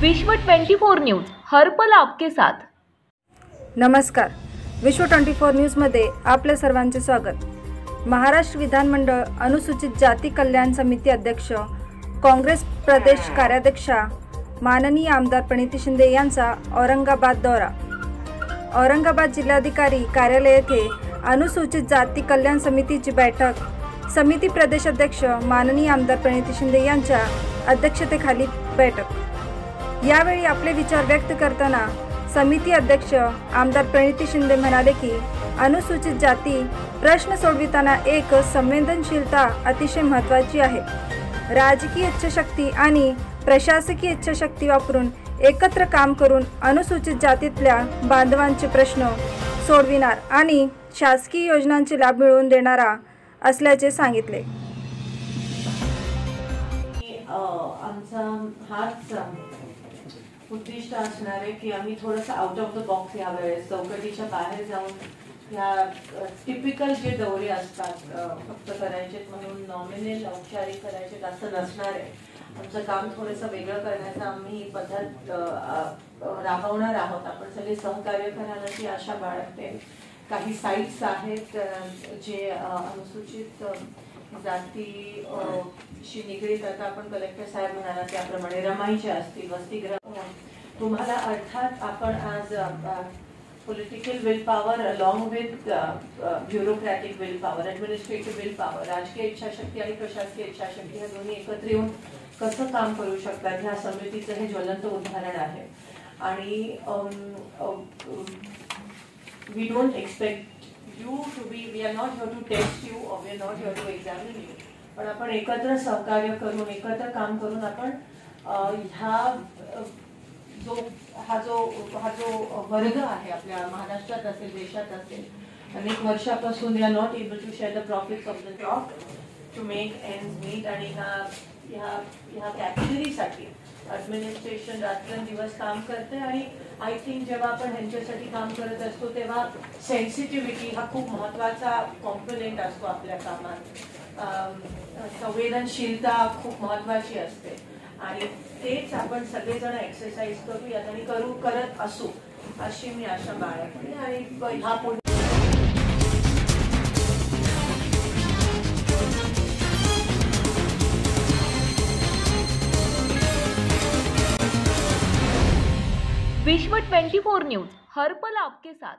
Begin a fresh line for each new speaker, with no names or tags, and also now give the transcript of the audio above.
विश्व 24 न्यूज हर पल आपके साथ।
नमस्कार, विश्व 24 न्यूजमध्ये आपल्या सर्वांचे स्वागत। महाराष्ट्र विधानमंडळ अनुसूचित जाती कल्याण समिती अध्यक्ष, काँग्रेस प्रदेश कार्याध्यक्षा माननीय आमदार प्रणिती शिंदे यांचा औरंगाबाद दौरा। औरंगाबाद जिल्हाधिकारी कार्यालय येथे अनुसूचित जाती कल्याण समितीची बैठक समिती प्रदेश अध्यक्ष माननीय आमदार प्रणिती शिंदे यांच्या अध्यक्षतेखाली बैठक। यावेळी आपले विचार व्यक्त करताना समिती अध्यक्ष आमदार प्रणिती शिंदे म्हणाले की अनुसूचित जाती प्रश्न सोडविताना एक संवेदनशीलता अतिशय महत्त्वाची आहे। राजकीय इच्छाशक्ती आणि प्रशासकीय इच्छाशक्ती वापरून एकत्र काम करून अनुसूचित जातीतल्या बांधवांचे प्रश्न सोडविणार आणि शासकीय योजनांचे लाभ मिळवून देणारा असल्याचे सांगितले।
आमचा हाच उद्दिष्ट असणार आहे की आम्ही थोडंसं आउट ऑफ द बॉक्स या वेळेस चौकटीच्या बाहेर जाऊन ह्या टिपिकल जे दौरे असतात फक्त करायचे म्हणून नॉमिनल औपचारिक करायचे असं नसणार आहे। आमचं काम थोडंसं वेगळं करण्याचं आम्ही पद्धत राबवणार आहोत। आपण सगळे सहकार्य कराल अशी आशा बाळगते। काही साईट्स आहेत जे अनुसूचित जातीशी निगडीत आता आपण कलेक्टर साहेब म्हणाला त्याप्रमाणे रमाईचे असतील, वसतिगृह तुम्हाला अर्थात आपण आज political will power along with bureaucratic will power, administrative will power, राजकीय इच्छाशक्ती आणि प्रशासकीय इच्छाशक्ती हे दोन्ही एकत्र येऊन कसं काम करू शकतात ह्या समितीचं हे ज्वलंत उदाहरण आहे। आणि we don't expect you to be, we are not here to test you or we are not here to examine you, पण आपण एकत्र सहकार्य करून एकत्र काम करून आपण हा जो वर्ग आहे आपल्या महाराष्ट्रात असेल देशात असेल अनेक वर्षापासून they are not able to share the profits of the job to make ends meet आणि ह्या कॅटेगरीसाठी ॲडमिनिस्ट्रेशन रात्रंदिवस काम करते। आणि आय थिंक जेव्हा आपण ह्यांच्यासाठी काम करत असतो तेव्हा सेन्सिटिव्हिटी हा खूप महत्त्वाचा कॉम्पोनेंट असतो आपल्या कामात। संवेदनशीलता खूप महत्त्वाची असते आणि तेच आपण सगळेजण एक्सरसाइज करूयात आणि करत असू अशी मी आशा बाळगते। आणि हा
विश्व 24 न्यूज हर पल आपके साथ।